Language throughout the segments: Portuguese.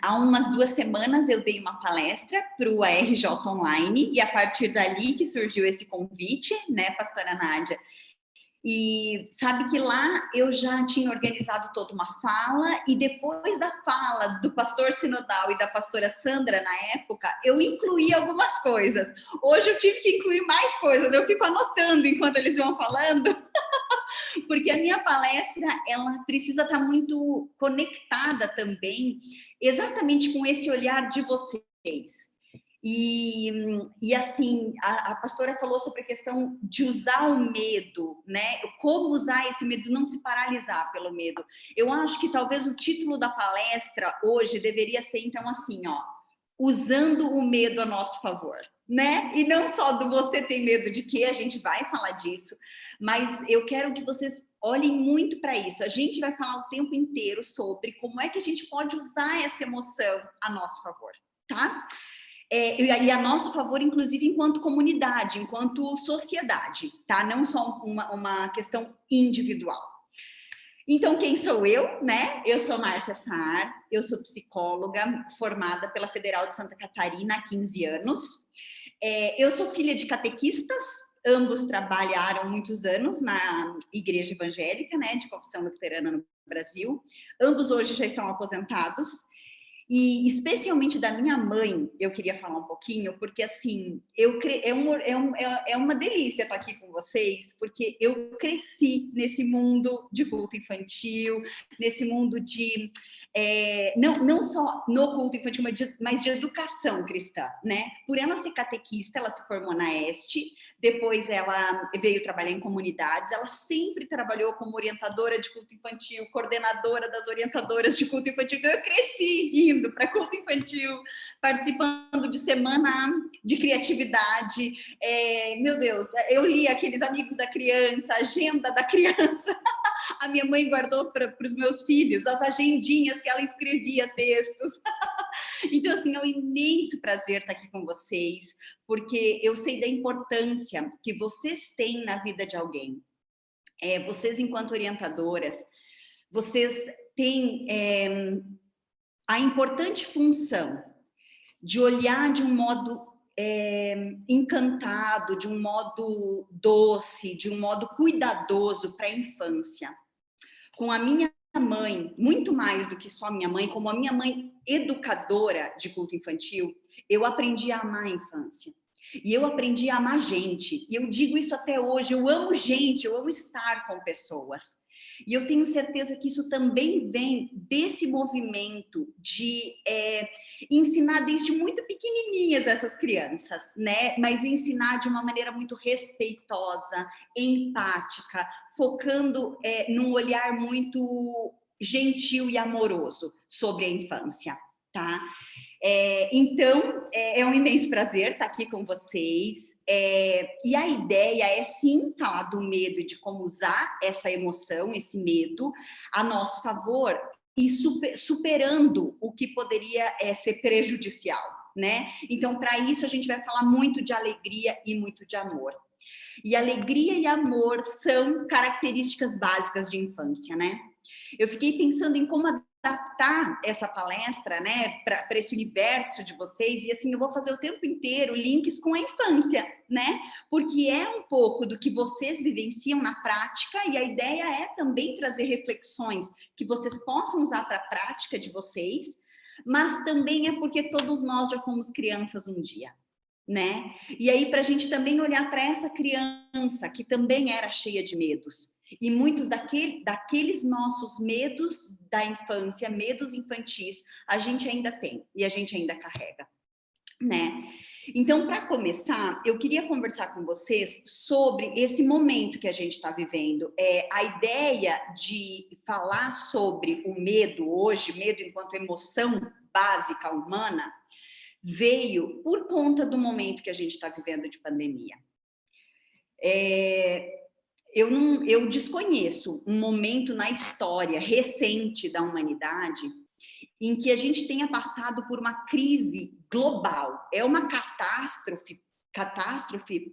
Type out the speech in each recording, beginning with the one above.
há umas 2 semanas eu dei uma palestra para o ARJ Online, e a partir dali que surgiu esse convite, né, pastora Nádia? E sabe que lá eu já tinha organizado toda uma fala, e depois da fala do pastor sinodal e da pastora Sandra, na época, eu incluí algumas coisas. Hoje eu tive que incluir mais coisas, eu fico anotando enquanto eles vão falando, porque a minha palestra, ela precisa estar muito conectada também, exatamente com esse olhar de vocês. E assim, a pastora falou sobre a questão de usar o medo, né? Como usar esse medo, não se paralisar pelo medo. Eu acho que talvez o título da palestra hoje deveria ser, então, assim, ó, usando o medo a nosso favor, né? E não só do você tem medo de quê, a gente vai falar disso, mas eu quero que vocês olhem muito para isso. A gente vai falar o tempo inteiro sobre como é que a gente pode usar essa emoção a nosso favor, tá? E a nosso favor, inclusive, enquanto comunidade, enquanto sociedade, tá? Não só uma questão individual. Então, quem sou eu, né? Eu sou Márcia Saar, eu sou psicóloga formada pela Federal de Santa Catarina há 15 anos. Eu sou filha de catequistas, ambos trabalharam muitos anos na igreja evangélica, né? De confissão luterana no Brasil. Ambos hoje já estão aposentados. E especialmente da minha mãe, eu queria falar um pouquinho, porque assim, é uma delícia estar aqui com vocês, porque eu cresci nesse mundo de culto infantil, nesse mundo de, não só no culto infantil, mas de educação cristã, né? Por ela ser catequista, ela se formou na Este, depois ela veio trabalhar em comunidades, ela sempre trabalhou como orientadora de culto infantil, coordenadora das orientadoras de culto infantil, então eu cresci indo para culto infantil, participando de semana de criatividade, meu Deus, eu li aqueles amigos da criança, agenda da criança, a minha mãe guardou para os meus filhos, as agendinhas que ela escrevia textos. Então, assim, é um imenso prazer estar aqui com vocês, porque eu sei da importância que vocês têm na vida de alguém. Vocês, enquanto orientadoras, vocês têm a importante função de olhar de um modo encantado, de um modo doce, de um modo cuidadoso para a infância. Com a minha mãe, muito mais do que só minha mãe, como a minha mãe educadora de culto infantil, eu aprendi a amar a infância. E eu aprendi a amar gente. E eu digo isso até hoje, eu amo gente, eu amo estar com pessoas. E eu tenho certeza que isso também vem desse movimento de ensinar desde muito pequenininhas essas crianças, né? Mas ensinar de uma maneira muito respeitosa, empática, focando num olhar muito gentil e amoroso sobre a infância, tá? Então, é um imenso prazer estar aqui com vocês. E a ideia é, sim, falar do medo e de como usar essa emoção, esse medo, a nosso favor e superando o que poderia ser prejudicial, né? Então, para isso, a gente vai falar muito de alegria e muito de amor. E alegria e amor são características básicas de infância, né? Eu fiquei pensando em como adaptar essa palestra, né, para esse universo de vocês, e assim, eu vou fazer o tempo inteiro links com a infância, né, porque é um pouco do que vocês vivenciam na prática, e a ideia é também trazer reflexões que vocês possam usar para a prática de vocês, mas também é porque todos nós já fomos crianças um dia, né, e aí para a gente também olhar para essa criança que também era cheia de medos, e muitos daqueles nossos medos da infância, medos infantis, a gente ainda tem e a gente ainda carrega, né? Então, para começar, eu queria conversar com vocês sobre esse momento que a gente está vivendo. A ideia de falar sobre o medo hoje, medo enquanto emoção básica humana, veio por conta do momento que a gente está vivendo de pandemia. Eu desconheço um momento na história recente da humanidade em que a gente tenha passado por uma crise global. É uma catástrofe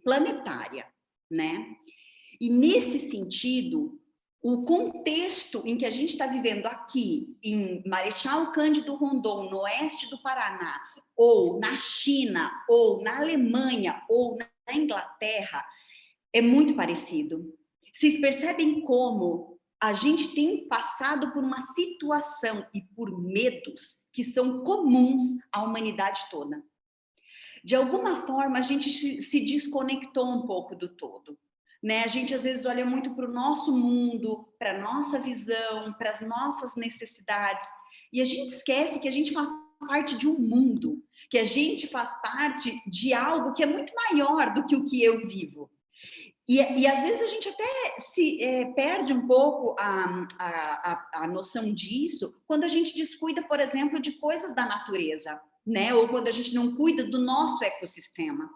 planetária, né? E nesse sentido, o contexto em que a gente está vivendo aqui, em Marechal Cândido Rondon, no oeste do Paraná, ou na China, ou na Alemanha, ou na Inglaterra, é muito parecido. Vocês percebem como a gente tem passado por uma situação e por medos que são comuns à humanidade toda. De alguma forma, a gente se desconectou um pouco do todo. Né? A gente às vezes olha muito para o nosso mundo, para a nossa visão, para as nossas necessidades, e a gente esquece que a gente faz parte de um mundo, que a gente faz parte de algo que é muito maior do que o que eu vivo. E às vezes a gente até perde um pouco a noção disso quando a gente descuida, por exemplo, de coisas da natureza, né? Ou quando a gente não cuida do nosso ecossistema.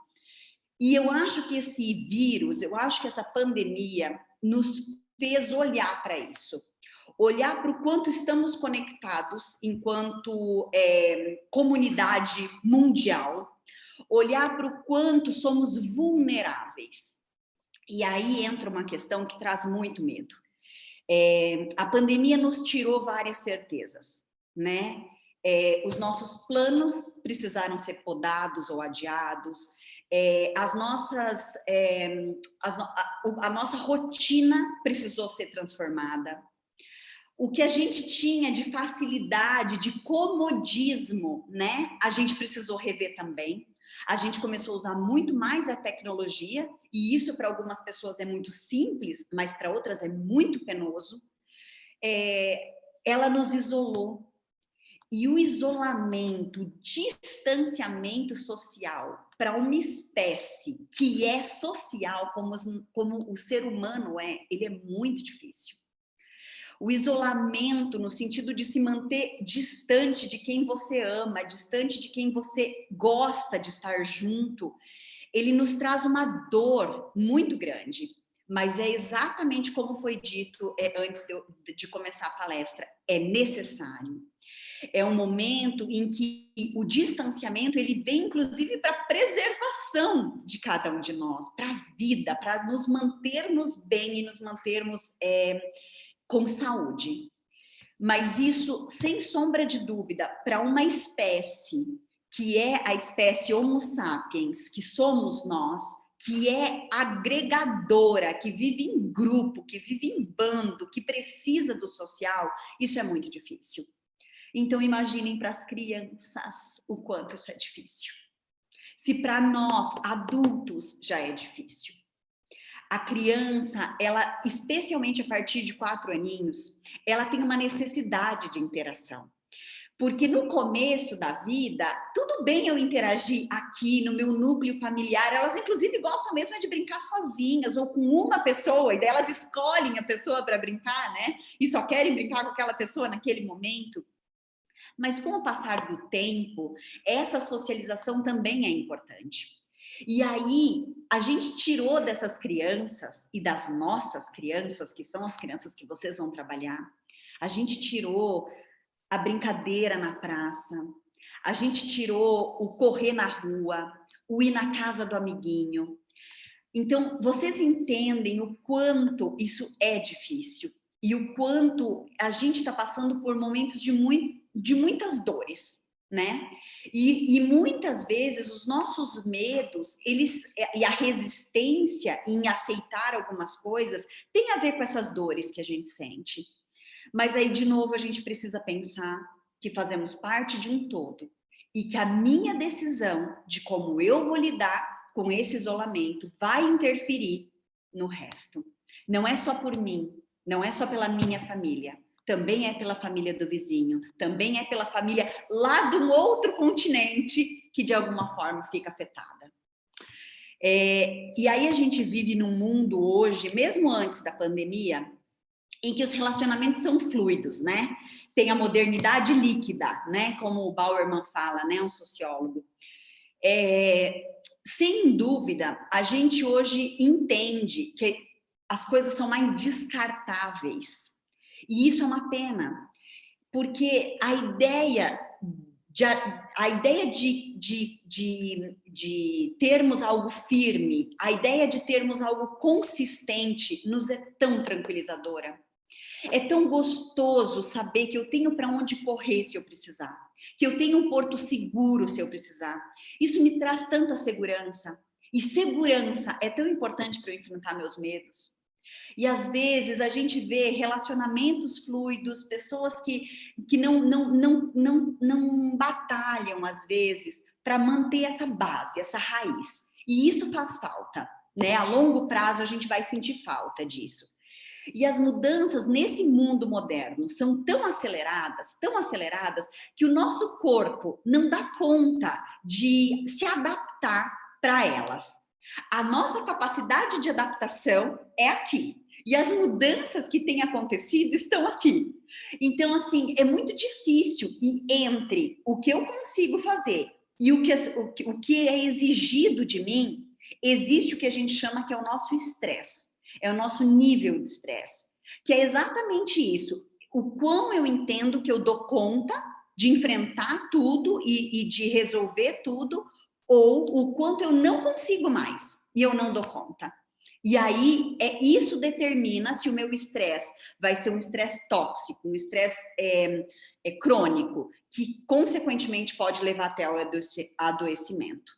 E eu acho que esse vírus, eu acho que essa pandemia nos fez olhar para isso. Olhar para o quanto estamos conectados enquanto comunidade mundial. Olhar para o quanto somos vulneráveis. E aí entra uma questão que traz muito medo. A pandemia nos tirou várias certezas, né? Os nossos planos precisaram ser podados ou adiados. A nossa rotina precisou ser transformada. O que a gente tinha de facilidade, de comodismo, né? A gente precisou rever também. A gente começou a usar muito mais a tecnologia, e isso para algumas pessoas é muito simples, mas para outras é muito penoso. Ela nos isolou. E o isolamento, o distanciamento social para uma espécie que é social, como o ser humano ele é muito difícil. O isolamento, no sentido de se manter distante de quem você ama, distante de quem você gosta de estar junto, ele nos traz uma dor muito grande. Mas é exatamente como foi dito antes de começar a palestra, é necessário. É um momento em que o distanciamento ele vem inclusive para a preservação de cada um de nós, para a vida, para nos mantermos bem e nos mantermos com saúde. Mas isso, sem sombra de dúvida, para uma espécie que é a espécie Homo sapiens, que somos nós, que é agregadora, que vive em grupo, que vive em bando, que precisa do social, isso é muito difícil. Então, imaginem para as crianças o quanto isso é difícil. Se para nós, adultos, já é difícil. A criança, ela, especialmente a partir de 4 aninhos, ela tem uma necessidade de interação. Porque no começo da vida, tudo bem eu interagir aqui no meu núcleo familiar, elas inclusive gostam mesmo de brincar sozinhas ou com uma pessoa, e daí elas escolhem a pessoa para brincar, né? E só querem brincar com aquela pessoa naquele momento. Mas com o passar do tempo, essa socialização também é importante. E aí, a gente tirou dessas crianças e das nossas crianças, que são as crianças que vocês vão trabalhar, a gente tirou a brincadeira na praça, a gente tirou o correr na rua, o ir na casa do amiguinho. Então, vocês entendem o quanto isso é difícil e o quanto a gente está passando por momentos de muitas dores, né? E muitas vezes os nossos medos, e a resistência em aceitar algumas coisas, tem a ver com essas dores que a gente sente. Mas aí, de novo, a gente precisa pensar que fazemos parte de um todo e que a minha decisão de como eu vou lidar com esse isolamento vai interferir no resto. Não é só por mim, não é só pela minha família, também é pela família do vizinho, também é pela família lá do outro continente que de alguma forma fica afetada. E aí a gente vive num mundo hoje, mesmo antes da pandemia, em que os relacionamentos são fluidos, né? Tem a modernidade líquida, né? Como o Bauerman fala, né? Um sociólogo. Sem dúvida, a gente hoje entende que as coisas são mais descartáveis. E isso é uma pena, porque a ideia de termos algo firme, a ideia de termos algo consistente nos é tão tranquilizadora. É tão gostoso saber que eu tenho para onde correr se eu precisar, que eu tenho um porto seguro se eu precisar. Isso me traz tanta segurança. E segurança é tão importante para eu enfrentar meus medos. E às vezes a gente vê relacionamentos fluidos, pessoas que não batalham, às vezes, para manter essa base, essa raiz. E isso faz falta, né? A longo prazo a gente vai sentir falta disso. E as mudanças nesse mundo moderno são tão aceleradas, que o nosso corpo não dá conta de se adaptar para elas. A nossa capacidade de adaptação é aqui. E as mudanças que têm acontecido estão aqui. Então, assim, é muito difícil. E entre o que eu consigo fazer e o que é exigido de mim, existe o que a gente chama que é o nosso estresse. É o nosso nível de estresse. Que é exatamente isso. O quão eu entendo que eu dou conta de enfrentar tudo e de resolver tudo, ou o quanto eu não consigo mais e eu não dou conta. E aí, isso determina se o meu estresse vai ser um estresse tóxico, um estresse crônico, que consequentemente pode levar até o adoecimento.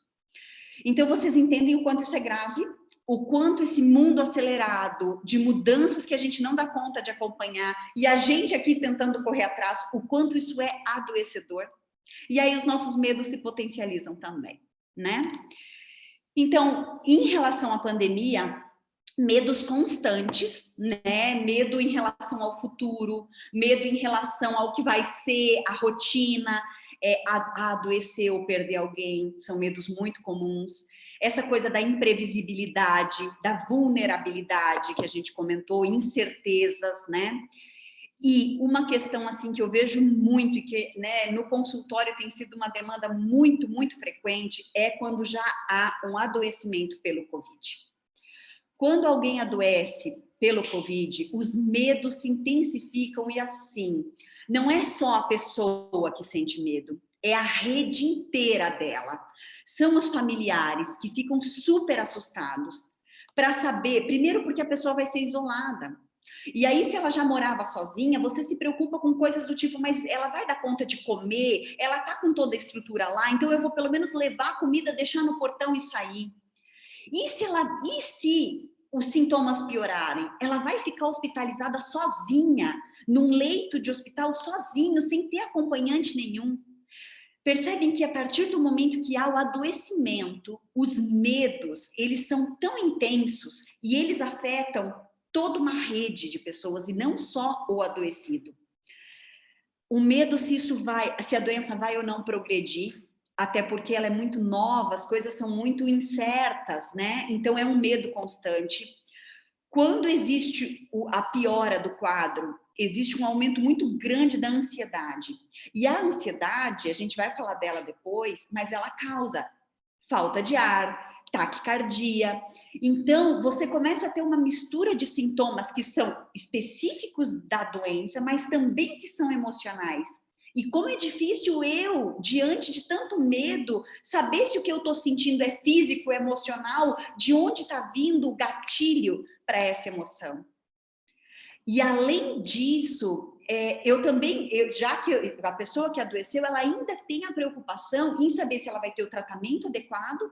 Então, vocês entendem o quanto isso é grave? O quanto esse mundo acelerado, de mudanças que a gente não dá conta de acompanhar, e a gente aqui tentando correr atrás, o quanto isso é adoecedor. E aí os nossos medos se potencializam também, né? Então, em relação à pandemia, medos constantes, né? Medo em relação ao futuro, medo em relação ao que vai ser a rotina, a adoecer ou perder alguém, são medos muito comuns. Essa coisa da imprevisibilidade, da vulnerabilidade que a gente comentou, incertezas, né? E uma questão assim que eu vejo muito e que, né, no consultório tem sido uma demanda muito, muito frequente é quando já há um adoecimento pelo Covid. Quando alguém adoece pelo Covid, os medos se intensificam e assim, não é só a pessoa que sente medo, é a rede inteira dela. São os familiares que ficam super assustados para saber, primeiro porque a pessoa vai ser isolada. E aí, se ela já morava sozinha, você se preocupa com coisas do tipo, mas ela vai dar conta de comer? Ela tá com toda a estrutura lá, então eu vou pelo menos levar a comida, deixar no portão e sair. E se os sintomas piorarem? Ela vai ficar hospitalizada sozinha, num leito de hospital sozinho, sem ter acompanhante nenhum. Percebem que a partir do momento que há o adoecimento, os medos, eles são tão intensos e eles afetam toda uma rede de pessoas e não só o adoecido. O medo se a doença vai ou não progredir, até porque ela é muito nova, as coisas são muito incertas, né? Então é um medo constante. Quando existe a piora do quadro, existe um aumento muito grande da ansiedade. E a ansiedade, a gente vai falar dela depois, mas ela causa falta de ar, taquicardia. Então, você começa a ter uma mistura de sintomas que são específicos da doença, mas também que são emocionais. E como é difícil eu, diante de tanto medo, saber se o que eu estou sentindo é físico, emocional, de onde está vindo o gatilho para essa emoção. E além disso, já que a pessoa que adoeceu, ela ainda tem a preocupação em saber se ela vai ter o tratamento adequado,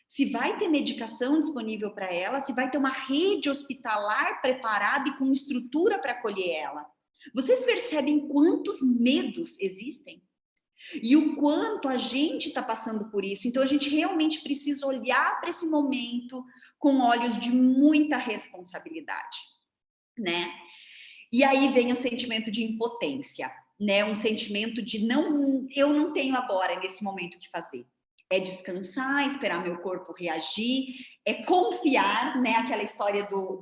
se vai ter medicação disponível para ela, se vai ter uma rede hospitalar preparada e com estrutura para acolher ela. Vocês percebem quantos medos existem? E o quanto a gente está passando por isso. Então, a gente realmente precisa olhar para esse momento com olhos de muita responsabilidade, né? E aí vem o sentimento de impotência, né? Um sentimento de eu não tenho agora, nesse momento, o que fazer. É descansar, esperar meu corpo reagir, é confiar, né? Aquela história do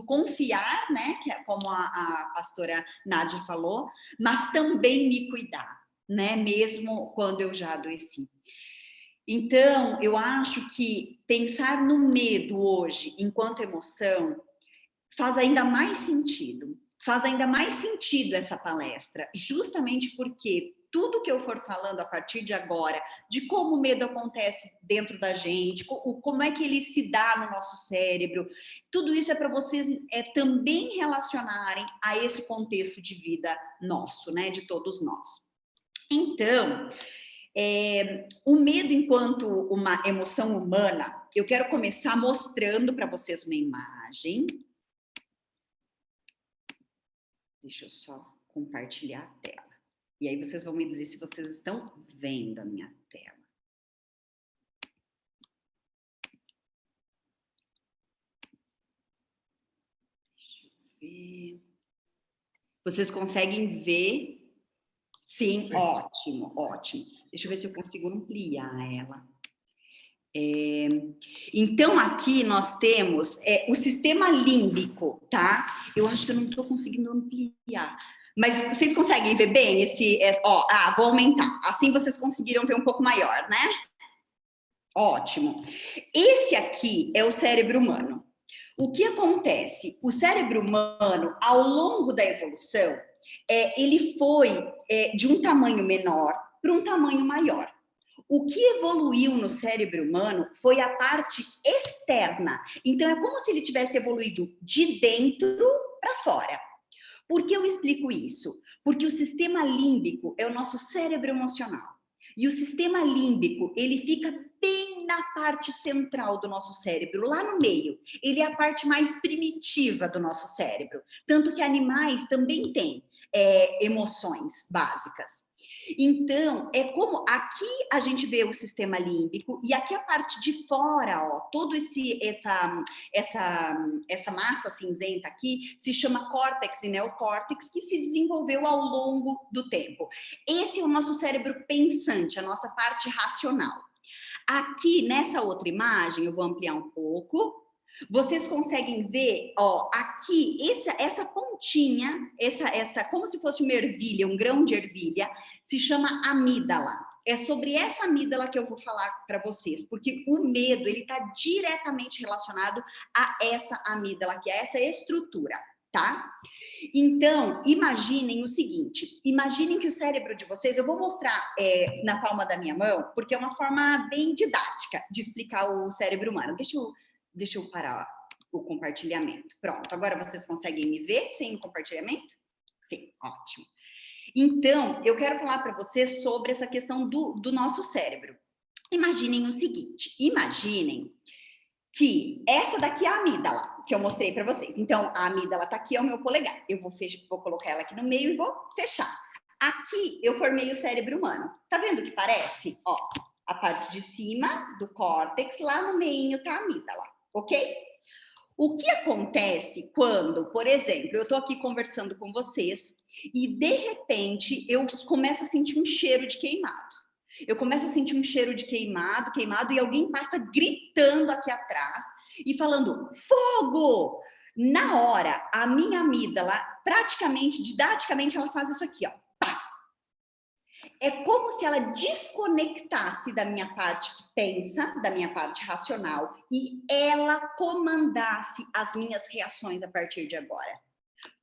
confiar, né? Que é como a pastora Nádia falou, mas também me cuidar, né? Mesmo quando eu já adoeci. Então, eu acho que pensar no medo hoje, enquanto emoção, faz ainda mais sentido. faz ainda mais sentido essa palestra, justamente porque tudo que eu for falando a partir de agora, de como o medo acontece dentro da gente, como é que ele se dá no nosso cérebro, tudo isso é para vocês também relacionarem a esse contexto de vida nosso, né, de todos nós. Então, o medo enquanto uma emoção humana, eu quero começar mostrando para vocês uma imagem. Deixa eu só compartilhar a tela. E aí vocês vão me dizer se vocês estão vendo a minha tela. Deixa eu ver. Vocês conseguem ver? Sim, sim. Ótimo, ótimo. Deixa eu ver se eu consigo ampliar ela. Então, aqui nós temos o sistema límbico, tá? Eu acho que eu não estou conseguindo ampliar. Mas vocês conseguem ver bem esse... vou aumentar. Assim vocês conseguiram ver um pouco maior, né? Ótimo. Esse aqui é o cérebro humano. O que acontece? O cérebro humano, ao longo da evolução, ele foi de um tamanho menor para um tamanho maior. O que evoluiu no cérebro humano foi a parte externa. Então, é como se ele tivesse evoluído de dentro para fora. Por que eu explico isso? Porque o sistema límbico é o nosso cérebro emocional. E o sistema límbico, ele fica bem na parte central do nosso cérebro, lá no meio. Ele é a parte mais primitiva do nosso cérebro. Tanto que animais também têm emoções básicas. Então, é como aqui a gente vê o sistema límbico e aqui a parte de fora, ó, todo essa massa cinzenta aqui se chama córtex e neocórtex, que se desenvolveu ao longo do tempo. Esse é o nosso cérebro pensante, a nossa parte racional. Aqui, nessa outra imagem, eu vou ampliar um pouco. Vocês conseguem ver, ó, aqui, essa pontinha, como se fosse uma ervilha, um grão de ervilha, se chama amígdala. É sobre essa amígdala que eu vou falar para vocês, porque o medo, ele está diretamente relacionado a essa amígdala, que é essa estrutura, tá? Então, imaginem o seguinte, imaginem que o cérebro de vocês, eu vou mostrar na palma da minha mão, porque é uma forma bem didática de explicar o cérebro humano. Deixa eu parar o compartilhamento. Pronto, agora vocês conseguem me ver sem o compartilhamento? Sim, ótimo. Então, eu quero falar para vocês sobre essa questão do nosso cérebro. Imaginem o seguinte, imaginem que essa daqui é a amígdala, que eu mostrei para vocês. Então, a amígdala está aqui, é o meu polegar. Eu vou colocar ela aqui no meio e vou fechar. Aqui, eu formei o cérebro humano. Tá vendo o que parece? Ó, a parte de cima do córtex, lá no meio tá a amígdala, ok? O que acontece quando, por exemplo, eu tô aqui conversando com vocês e, de repente, eu começo a sentir um cheiro de queimado. Eu começo a sentir um cheiro de queimado, e alguém passa gritando aqui atrás e falando, fogo! Na hora, a minha amígdala, praticamente, didaticamente, ela faz isso aqui, ó. Pá! É como se ela desconectasse da minha parte que pensa, da minha parte racional, e ela comandasse as minhas reações a partir de agora.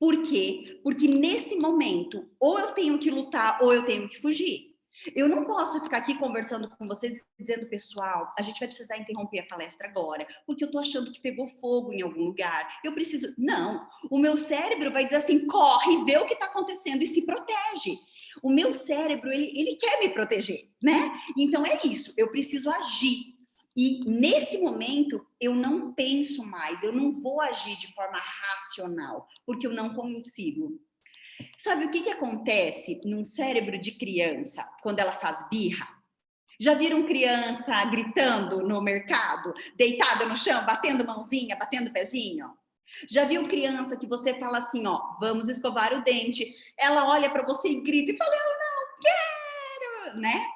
Por quê? Porque nesse momento, ou eu tenho que lutar, ou eu tenho que fugir. Eu não posso ficar aqui conversando com vocês dizendo, pessoal, a gente vai precisar interromper a palestra agora, porque eu tô achando que pegou fogo em algum lugar. Eu preciso... Não, o meu cérebro vai dizer assim, corre, vê o que tá acontecendo e se protege. O meu cérebro, ele quer me proteger, né? Então é isso, eu preciso agir. E nesse momento, eu não penso mais, eu não vou agir de forma racional, porque eu não consigo. Sabe o que acontece num cérebro de criança quando ela faz birra? Já viram criança gritando no mercado, deitada no chão, batendo mãozinha, batendo pezinho? Já viu criança que você fala assim, ó, vamos escovar o dente? Ela olha para você e grita e fala, eu não quero, né?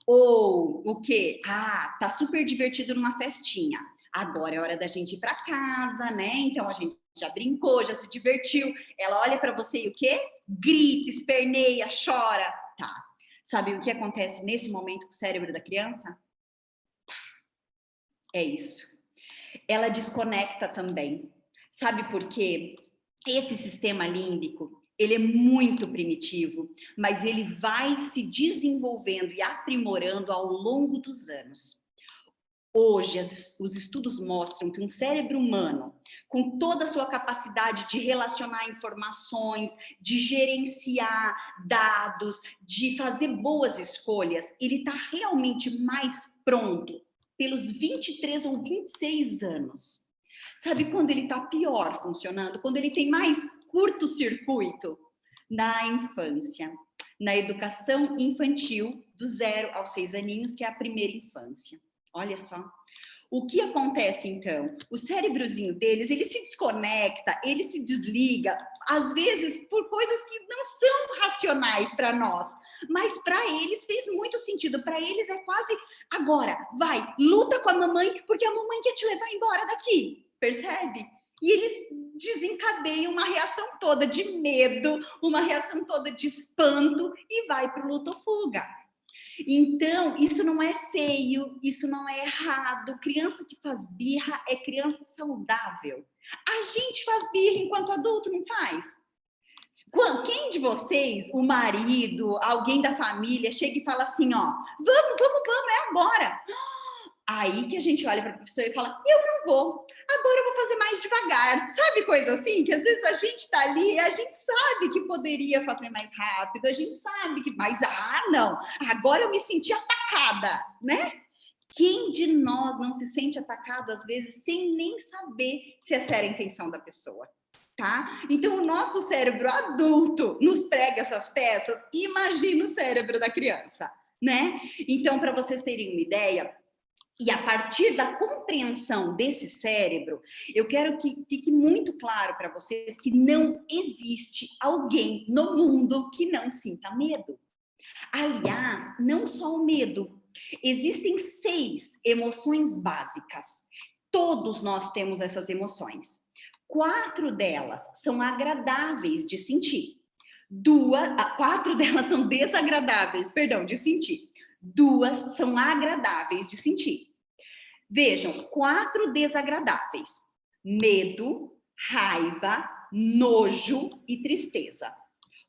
Ou o quê? Ah, tá super divertido numa festinha. Agora é hora da gente ir para casa, né? Então a gente já brincou, já se divertiu. Ela olha para você e o quê? Grita, esperneia, chora. Tá. Sabe o que acontece nesse momento com o cérebro da criança? É isso. Ela desconecta também. Sabe por quê? Esse sistema límbico, ele é muito primitivo, mas ele vai se desenvolvendo e aprimorando ao longo dos anos. Hoje, os estudos mostram que um cérebro humano, com toda a sua capacidade de relacionar informações, de gerenciar dados, de fazer boas escolhas, ele está realmente mais pronto pelos 23 ou 26 anos. Sabe quando ele está pior funcionando? Quando ele tem mais curto-circuito? Na infância, na educação infantil, do 0 aos 6 aninhos, que é a primeira infância. Olha só. O que acontece, então? O cérebrozinho deles, ele se desconecta, ele se desliga, às vezes por coisas que não são racionais para nós, mas para eles fez muito sentido. Para eles é quase, agora, vai, luta com a mamãe, porque a mamãe quer te levar embora daqui, percebe? E eles desencadeiam uma reação toda de medo, uma reação toda de espanto e vai para o luto ou fuga. Então, isso não é feio, isso não é errado. Criança que faz birra é criança saudável. A gente faz birra enquanto adulto, não faz? Quem de vocês, o marido, alguém da família, chega e fala assim, ó, vamos, é agora. Aí que a gente olha para a professora e fala, eu não vou, agora eu vou fazer mais devagar. Sabe coisa assim? Que às vezes a gente está ali, a gente sabe que poderia fazer mais rápido, a gente sabe que, mas não, agora eu me senti atacada, né? Quem de nós não se sente atacado às vezes sem nem saber se essa era a intenção da pessoa? Tá? Então, o nosso cérebro adulto nos prega essas peças, imagina o cérebro da criança, né? Então, para vocês terem uma ideia, e a partir da compreensão desse cérebro, eu quero que fique muito claro para vocês que não existe alguém no mundo que não sinta medo. Aliás, não só o medo. Existem 6 emoções básicas. Todos nós temos essas emoções. 4 delas são agradáveis de sentir. 4 delas são desagradáveis, de sentir. 2 são agradáveis de sentir. Vejam, 4 desagradáveis: medo, raiva, nojo e tristeza.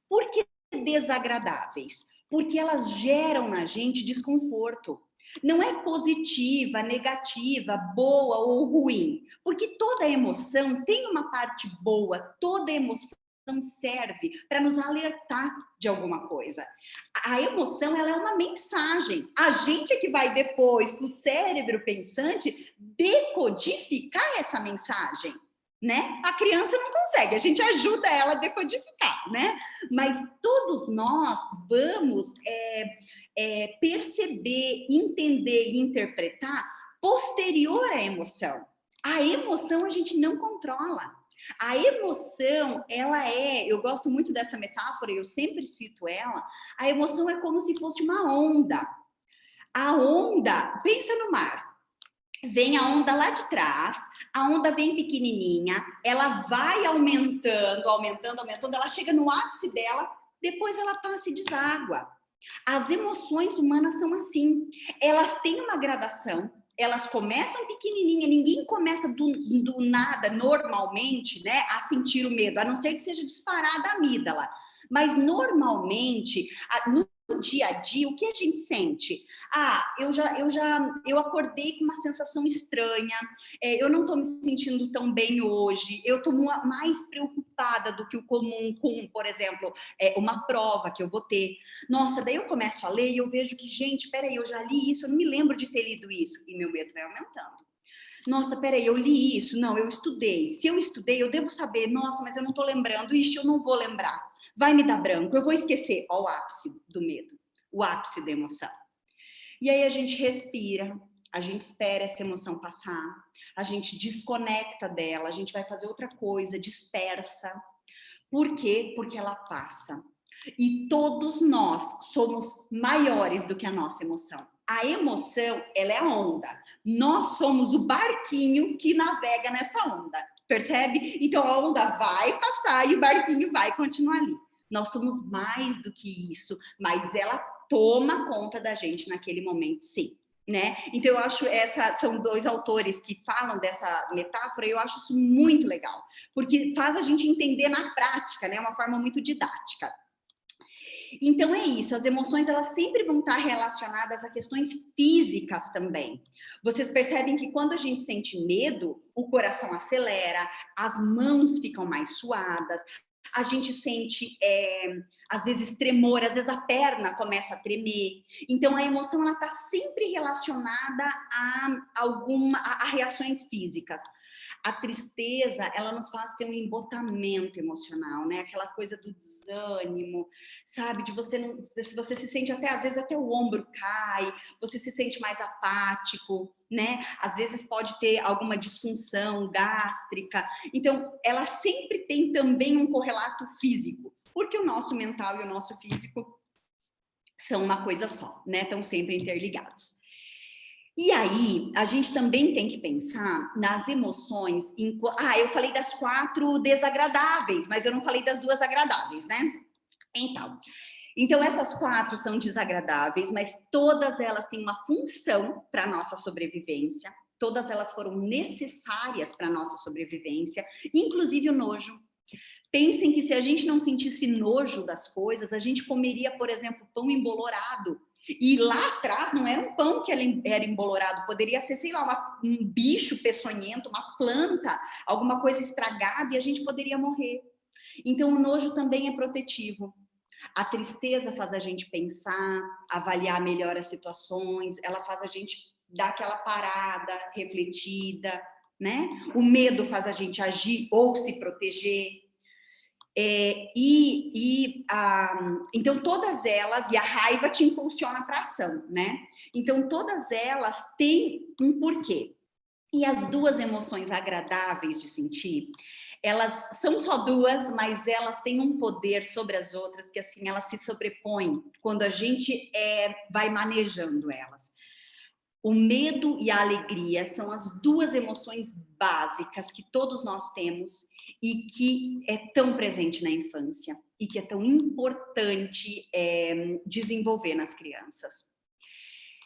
Por que desagradáveis? Porque elas geram na gente desconforto. Não é positiva, negativa, boa ou ruim, porque toda emoção tem uma parte boa, toda emoção serve para nos alertar de alguma coisa. A emoção, ela é uma mensagem. A gente é que vai depois, com o cérebro pensante, decodificar essa mensagem, né? A criança não consegue, a gente ajuda ela a decodificar, né? Mas todos nós vamos perceber, entender e interpretar posterior à emoção. A emoção a gente não controla. A emoção, ela eu gosto muito dessa metáfora, eu sempre cito ela, a emoção é como se fosse uma onda. A onda, pensa no mar, vem a onda lá de trás, a onda vem pequenininha, ela vai aumentando, ela chega no ápice dela, depois ela passa e deságua. As emoções humanas são assim, elas têm uma gradação, elas começam pequenininha, ninguém começa do nada, normalmente, né, a sentir o medo, a não ser que seja disparada a amígdala. Mas, normalmente, no dia a dia, o que a gente sente? Eu acordei com uma sensação estranha, eu não estou me sentindo tão bem hoje, eu estou mais preocupada do que o comum com, por exemplo, uma prova que eu vou ter. Nossa, daí eu começo a ler e eu vejo que, gente, peraí, eu já li isso, eu não me lembro de ter lido isso, e meu medo vai aumentando. Nossa, peraí, eu li isso, não, eu estudei. Se eu estudei, eu devo saber, nossa, mas eu não estou lembrando, ixi, eu não vou lembrar. Vai me dar branco, eu vou esquecer. Ó, o ápice do medo, o ápice da emoção. E aí a gente respira, a gente espera essa emoção passar, a gente desconecta dela, a gente vai fazer outra coisa, dispersa. Por quê? Porque ela passa. E todos nós somos maiores do que a nossa emoção. A emoção, ela é a onda. Nós somos o barquinho que navega nessa onda, percebe? Então a onda vai passar e o barquinho vai continuar ali. Nós somos mais do que isso, mas ela toma conta da gente naquele momento, sim. né? Então eu acho são dois autores que falam dessa metáfora e eu acho isso muito legal, porque faz a gente entender na prática, né? Uma forma muito didática. Então é isso, as emoções elas sempre vão estar relacionadas a questões físicas também. Vocês percebem que quando a gente sente medo, o coração acelera, as mãos ficam mais suadas, a gente sente, às vezes, tremor, às vezes a perna começa a tremer. Então, a emoção ela está sempre relacionada a reações físicas. A tristeza, ela nos faz ter um embotamento emocional, né? Aquela coisa do desânimo, sabe? De você não, você se sente às vezes até o ombro cai, você se sente mais apático, né? Às vezes pode ter alguma disfunção gástrica. Então, ela sempre tem também um correlato físico, porque o nosso mental e o nosso físico são uma coisa só, né? Estão sempre interligados. E aí, a gente também tem que pensar nas emoções. Eu falei das 4 desagradáveis, mas eu não falei das 2 agradáveis, né? Então essas 4 são desagradáveis, mas todas elas têm uma função para a nossa sobrevivência. Todas elas foram necessárias para a nossa sobrevivência, inclusive o nojo. Pensem que se a gente não sentisse nojo das coisas, a gente comeria, por exemplo, pão embolorado. E lá atrás não era um pão que era embolorado, poderia ser, sei lá, um bicho peçonhento, uma planta, alguma coisa estragada e a gente poderia morrer. Então o nojo também é protetivo. A tristeza faz a gente pensar, avaliar melhor as situações, ela faz a gente dar aquela parada, refletida, né? O medo faz a gente agir ou se proteger. Então todas elas, e a raiva te impulsiona para ação, né? Então todas elas têm um porquê. E as 2 emoções agradáveis de sentir, elas são só 2, mas elas têm um poder sobre as outras que assim elas se sobrepõem quando a gente vai manejando elas. O medo e a alegria são as 2 emoções básicas que todos nós temos e que é tão presente na infância e que é tão importante desenvolver nas crianças.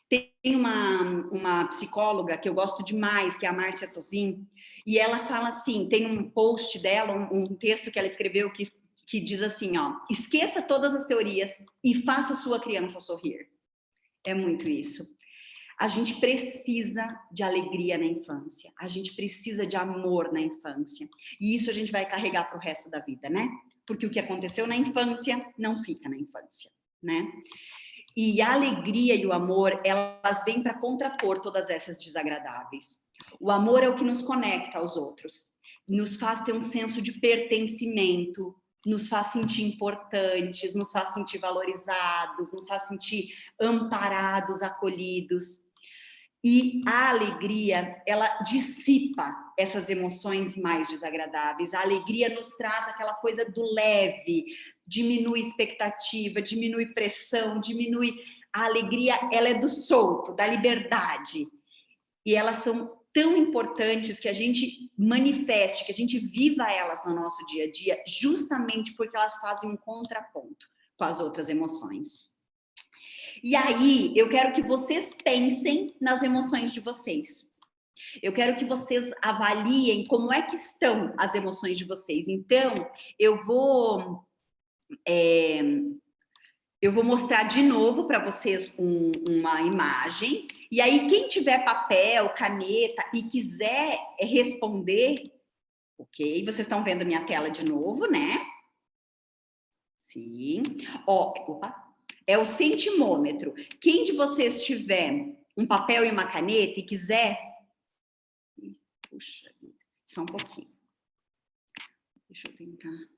Tem uma psicóloga que eu gosto demais, que é a Márcia Tozin, e ela fala assim, tem um post dela, um texto que ela escreveu que diz assim, ó, esqueça todas as teorias e faça sua criança sorrir. É muito isso. A gente precisa de alegria na infância, a gente precisa de amor na infância. E isso a gente vai carregar para o resto da vida, né? Porque o que aconteceu na infância não fica na infância, né? E a alegria e o amor, elas vêm para contrapor todas essas desagradáveis. O amor é o que nos conecta aos outros, nos faz ter um senso de pertencimento, nos faz sentir importantes, nos faz sentir valorizados, nos faz sentir amparados, acolhidos. E a alegria, ela dissipa essas emoções mais desagradáveis. A alegria nos traz aquela coisa do leve, diminui expectativa, diminui pressão, diminui... A alegria, ela é do solto, da liberdade. E elas são tão importantes que a gente manifeste, que a gente viva elas no nosso dia a dia, justamente porque elas fazem um contraponto com as outras emoções. E aí, eu quero que vocês pensem nas emoções de vocês. Eu quero que vocês avaliem como é que estão as emoções de vocês. Então, eu vou mostrar de novo para vocês uma imagem. E aí, quem tiver papel, caneta e quiser responder, ok? Vocês estão vendo minha tela de novo, né? Sim. Opa. É o sentimômetro. Quem de vocês tiver um papel e uma caneta e quiser... Puxa, só um pouquinho. Deixa eu tentar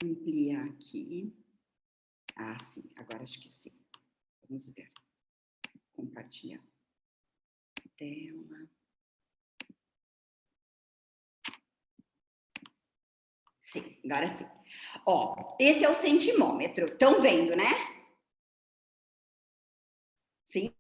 ampliar aqui. Ah, sim. Agora acho que sim. Vamos ver. Compartilhar. Tela. Sim, agora sim. Ó, esse é o sentimômetro. Estão vendo, né? Sim?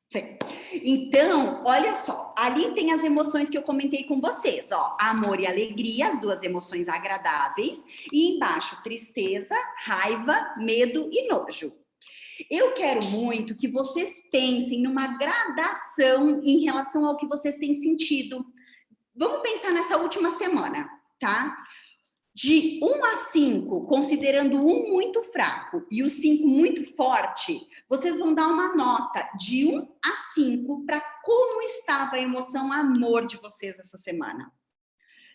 Sim. Então, olha só, ali tem as emoções que eu comentei com vocês, ó, amor e alegria, as 2 emoções agradáveis, e embaixo tristeza, raiva, medo e nojo. Eu quero muito que vocês pensem numa gradação em relação ao que vocês têm sentido. Vamos pensar nessa última semana, tá? De 1 a 5, considerando o 1 muito fraco e o 5 muito forte, vocês vão dar uma nota de 1 a 5 para como estava a emoção amor de vocês essa semana.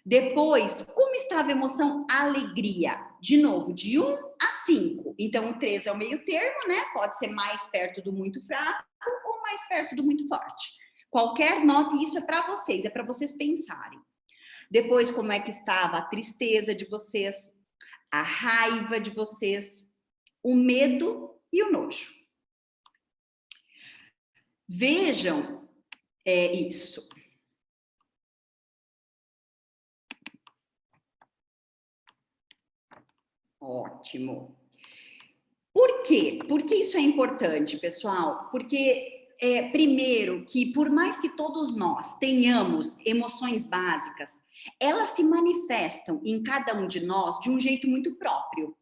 Depois, como estava a emoção alegria? De novo, de 1 a 5. Então, o 3 é o meio termo, né? Pode ser mais perto do muito fraco ou mais perto do muito forte. Qualquer nota, isso é para vocês pensarem. Depois, como é que estava a tristeza de vocês, a raiva de vocês, o medo e o nojo. Vejam isso. Ótimo. Por quê? Por que isso é importante, pessoal? Porque, primeiro, que por mais que todos nós tenhamos emoções básicas, elas se manifestam em cada um de nós de um jeito muito próprio.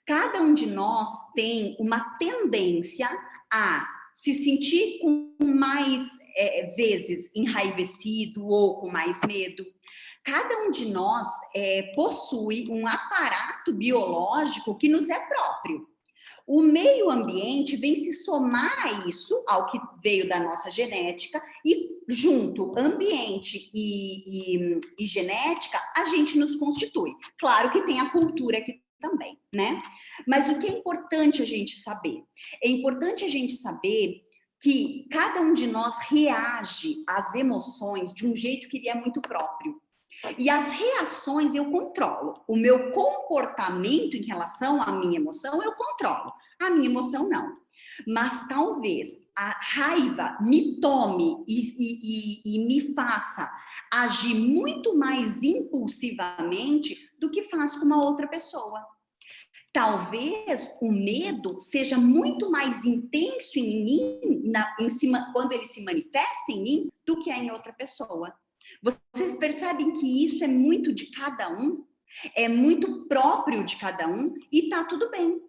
Cada um de nós tem uma tendência a se sentir com mais vezes enraivecido ou com mais medo. Cada um de nós possui um aparato biológico que nos é próprio. O meio ambiente vem se somar a isso, ao que veio da nossa genética, e junto ambiente e genética, a gente nos constitui. Claro que tem a cultura aqui também, né? Mas o que é importante a gente saber? É importante a gente saber que cada um de nós reage às emoções de um jeito que lhe é muito próprio. E as reações eu controlo. O meu comportamento em relação à minha emoção, eu controlo. A minha emoção, não. Mas talvez a raiva me tome e me faça agir muito mais impulsivamente do que faz com uma outra pessoa. Talvez o medo seja muito mais intenso em mim, quando ele se manifesta em mim, do que é em outra pessoa. Vocês percebem que isso é muito de cada um? É muito próprio de cada um e tá tudo bem.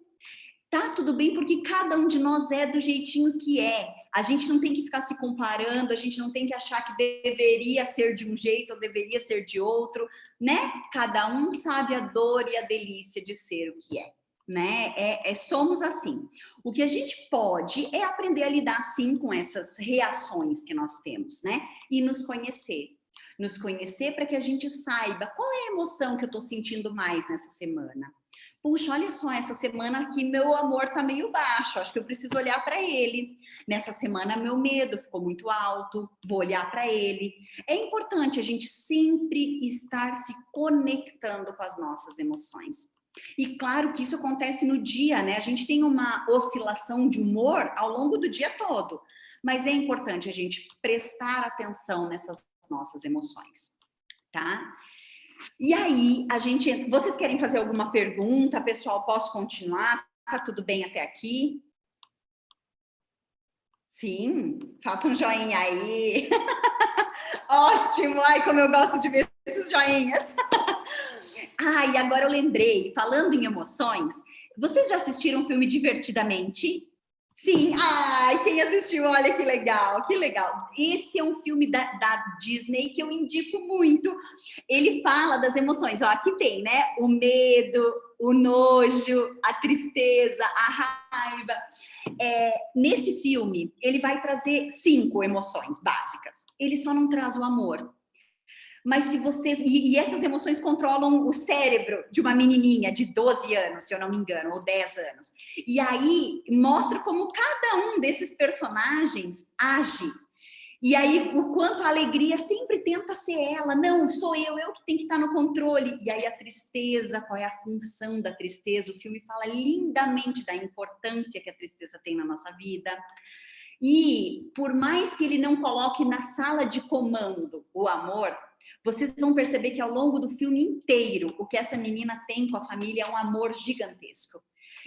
Tá tudo bem porque cada um de nós é do jeitinho que é. A gente não tem que ficar se comparando, a gente não tem que achar que deveria ser de um jeito ou deveria ser de outro, né? Cada um sabe a dor e a delícia de ser o que é, né? Somos assim. O que a gente pode é aprender a lidar, sim, com essas reações que nós temos, né? E nos conhecer. Nos conhecer para que a gente saiba qual é a emoção que eu estou sentindo mais nessa semana. Puxa, olha só, essa semana aqui meu amor tá meio baixo, acho que eu preciso olhar para ele. Nessa semana meu medo ficou muito alto, vou olhar para ele. É importante a gente sempre estar se conectando com as nossas emoções. E claro que isso acontece no dia, né? A gente tem uma oscilação de humor ao longo do dia todo, mas é importante a gente prestar atenção nessas nossas emoções, tá? E aí, vocês querem fazer alguma pergunta, pessoal? Posso continuar? Tá tudo bem até aqui? Sim, faça um joinha aí. Ótimo! Ai, como eu gosto de ver esses joinhas. E agora eu lembrei, falando em emoções, vocês já assistiram o filme Divertidamente? Sim, quem assistiu, olha que legal, que legal. Esse é um filme da Disney que eu indico muito. Ele fala das emoções, aqui tem, né? O medo, o nojo, a tristeza, a raiva. Nesse filme, ele vai trazer 5 emoções básicas. Ele só não traz o amor. Mas se vocês... E essas emoções controlam o cérebro de uma menininha de 12 anos, se eu não me engano, ou 10 anos. E aí mostra como cada um desses personagens age. E aí, o quanto a alegria sempre tenta ser ela. Não, sou eu que tenho que estar no controle. E aí a tristeza, qual é a função da tristeza? O filme fala lindamente da importância que a tristeza tem na nossa vida. E por mais que ele não coloque na sala de comando o amor, vocês vão perceber que ao longo do filme inteiro, o que essa menina tem com a família é um amor gigantesco.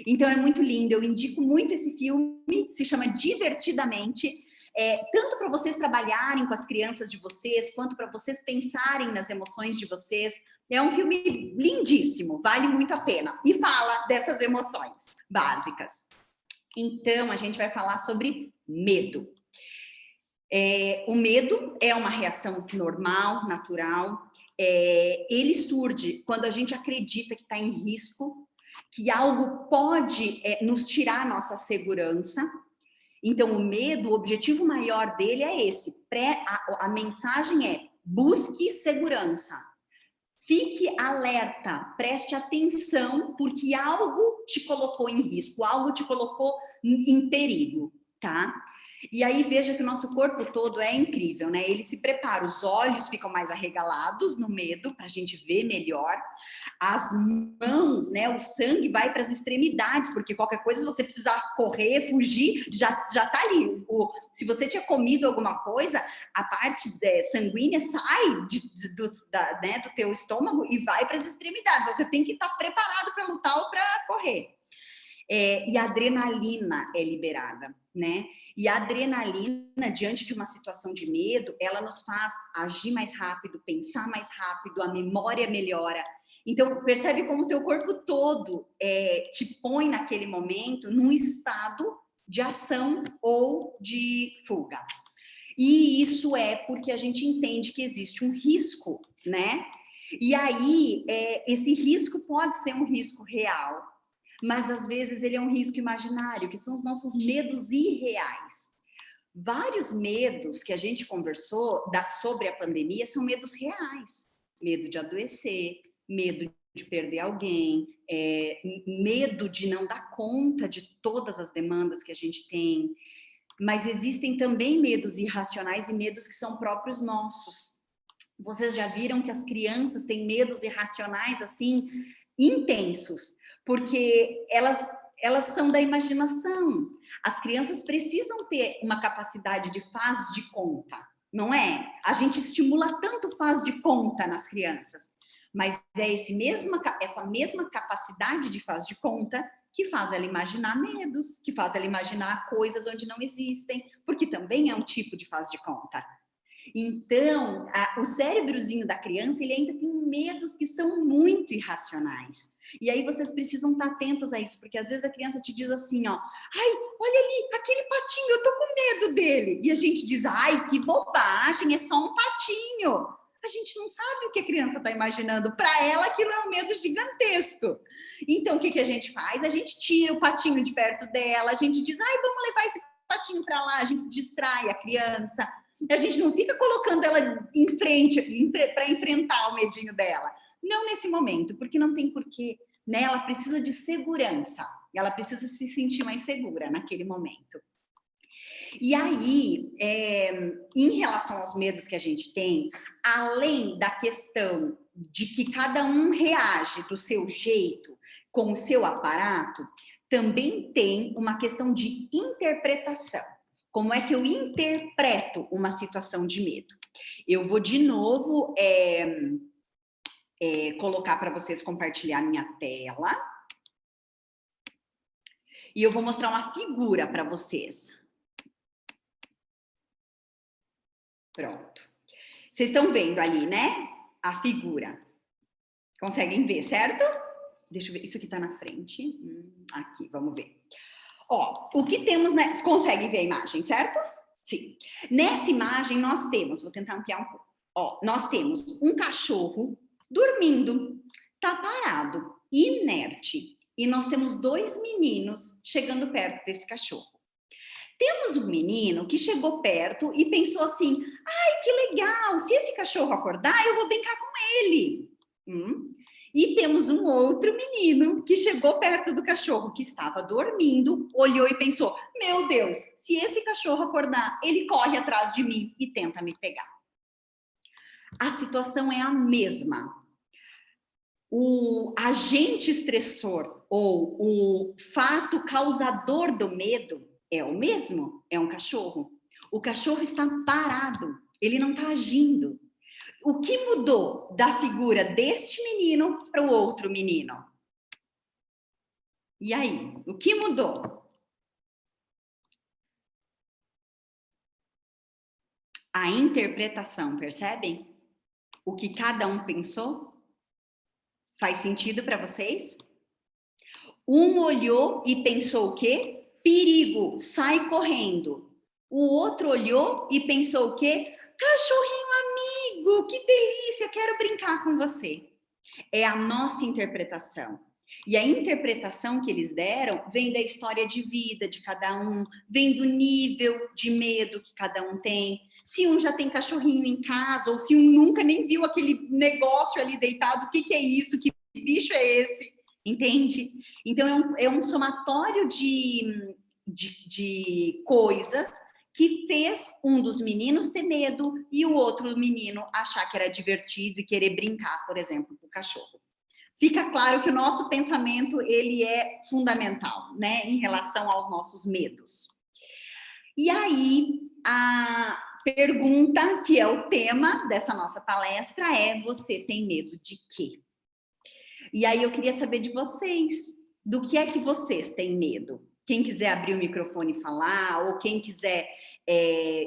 Então é muito lindo, eu indico muito esse filme, se chama Divertidamente, tanto para vocês trabalharem com as crianças de vocês, quanto para vocês pensarem nas emoções de vocês. É um filme lindíssimo, vale muito a pena. E fala dessas emoções básicas. Então, a gente vai falar sobre medo. O medo é uma reação normal, natural. Ele surge quando a gente acredita que está em risco, que algo pode nos tirar a nossa segurança. Então, o medo, o objetivo maior dele é esse. A mensagem é: busque segurança. Fique alerta, preste atenção, porque algo te colocou em risco, algo te colocou em perigo, tá? E aí veja que o nosso corpo todo é incrível, né? Ele se prepara, os olhos ficam mais arregalados no medo, para a gente ver melhor. As mãos, né? O sangue vai para as extremidades, porque qualquer coisa, se você precisar correr, fugir, já tá ali. Se você tinha comido alguma coisa, a parte sanguínea sai né, do teu estômago e vai para as extremidades. Você tem que estar preparado para lutar ou para correr. E a adrenalina é liberada, né? E a adrenalina, diante de uma situação de medo, ela nos faz agir mais rápido, pensar mais rápido, a memória melhora. Então, percebe como o teu corpo todo te põe naquele momento num estado de ação ou de fuga. E isso é porque a gente entende que existe um risco, né? E aí, esse risco pode ser um risco real, mas às vezes ele é um risco imaginário, que são os nossos medos irreais. Vários medos que a gente conversou sobre a pandemia são medos reais. Medo de adoecer, medo de perder alguém, medo de não dar conta de todas as demandas que a gente tem. Mas existem também medos irracionais e medos que são próprios nossos. Vocês já viram que as crianças têm medos irracionais, assim, intensos, porque elas são da imaginação. As crianças precisam ter uma capacidade de faz de conta, não é? A gente estimula tanto faz de conta nas crianças, mas é essa mesma capacidade de faz de conta que faz ela imaginar medos, que faz ela imaginar coisas onde não existem, porque também é um tipo de faz de conta. Então, o cérebrozinho da criança, ele ainda tem medos que são muito irracionais. E aí vocês precisam estar atentos a isso, porque às vezes a criança te diz assim, ó, ai, olha ali, aquele patinho, eu tô com medo dele. E a gente diz, ai, que bobagem, é só um patinho. A gente não sabe o que a criança está imaginando. Para ela, aquilo é um medo gigantesco. Então, o que a gente faz? A gente tira o patinho de perto dela, a gente diz, ai, vamos levar esse patinho para lá, a gente distrai a criança. A gente não fica colocando ela em frente para enfrentar o medinho dela. Não nesse momento, porque não tem porquê, né? Ela precisa de segurança. Ela precisa se sentir mais segura naquele momento. E aí, em relação aos medos que a gente tem, além da questão de que cada um reage do seu jeito, com o seu aparato, também tem uma questão de interpretação. Como é que eu interpreto uma situação de medo? Eu vou de novo colocar para vocês compartilhar minha tela. E eu vou mostrar uma figura para vocês. Pronto. Vocês estão vendo ali, né? A figura. Conseguem ver, certo? Deixa eu ver. Isso aqui está na frente. Aqui, vamos ver. Ó, o que temos, né? Conseguem ver a imagem, certo? Sim. Nessa imagem nós temos, vou tentar ampliar um pouco. Ó, nós temos um cachorro dormindo, tá parado, inerte. E nós temos dois meninos chegando perto desse cachorro. Temos um menino que chegou perto e pensou assim, ai, que legal, se esse cachorro acordar, eu vou brincar com ele. E temos um outro menino que chegou perto do cachorro, que estava dormindo, olhou e pensou, meu Deus, se esse cachorro acordar, ele corre atrás de mim e tenta me pegar. A situação é a mesma. O agente estressor ou o fato causador do medo é o mesmo, é um cachorro. O cachorro está parado, ele não está agindo. O que mudou da figura deste menino para o outro menino? E aí, o que mudou? A interpretação, percebem? O que cada um pensou? Faz sentido para vocês? Um olhou e pensou o quê? perigo, sai correndo. O outro olhou e pensou o quê? Cachorrinho amigo, que delícia, quero brincar com você. É a nossa interpretação. E a interpretação que eles deram vem da história de vida de cada um, vem do nível de medo que cada um tem. Se um já tem cachorrinho em casa, ou se um nunca nem viu aquele negócio ali deitado, o que é isso? Que bicho é esse? Entende? Então, é um somatório de coisas que fez um dos meninos ter medo e o outro menino achar que era divertido e querer brincar, por exemplo, com o cachorro. Fica claro que o nosso pensamento, ele é fundamental, né, em relação aos nossos medos. E aí, a pergunta, que é o tema dessa nossa palestra, é: você tem medo de quê? E aí eu queria saber de vocês, do que é que vocês têm medo? Quem quiser abrir o microfone e falar, ou quem quiser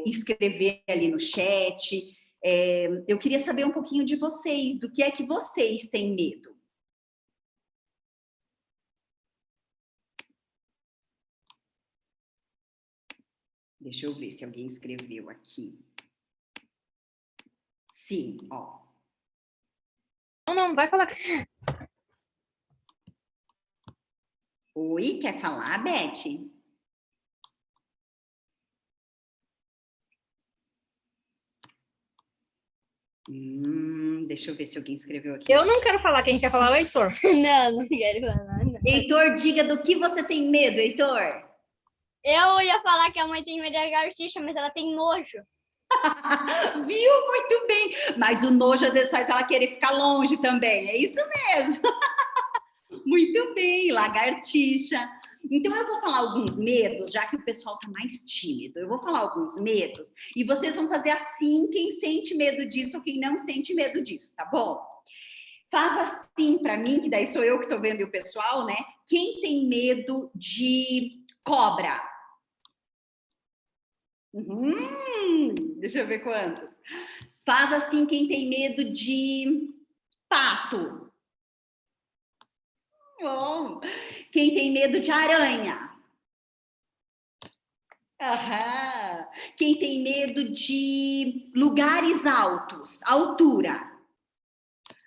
escrever ali no chat. Eu queria saber um pouquinho de vocês, do que é que vocês têm medo? Deixa eu ver se alguém escreveu aqui. Sim, ó. Não, vai falar. Oi, quer falar, Beth? Deixa eu ver se alguém escreveu aqui. Eu não quero falar, quem quer falar é o Heitor. Não quero falar. Não. Heitor, diga do que você tem medo, Heitor. Eu ia falar que a mãe tem medo da lagartixa, mas ela tem nojo. Viu? Muito bem. Mas o nojo às vezes faz ela querer ficar longe também. É isso mesmo. Muito bem, lagartixa. Então eu vou falar alguns medos, já que o pessoal tá mais tímido. Eu vou falar alguns medos e vocês vão fazer assim, quem sente medo disso ou quem não sente medo disso, tá bom? Faz assim para mim, que daí sou eu que tô vendo e o pessoal, né? Quem tem medo de cobra? Deixa eu ver quantos. Faz assim quem tem medo de pato. Bom. Quem tem medo de aranha? Aham. Quem tem medo de lugares altos, altura?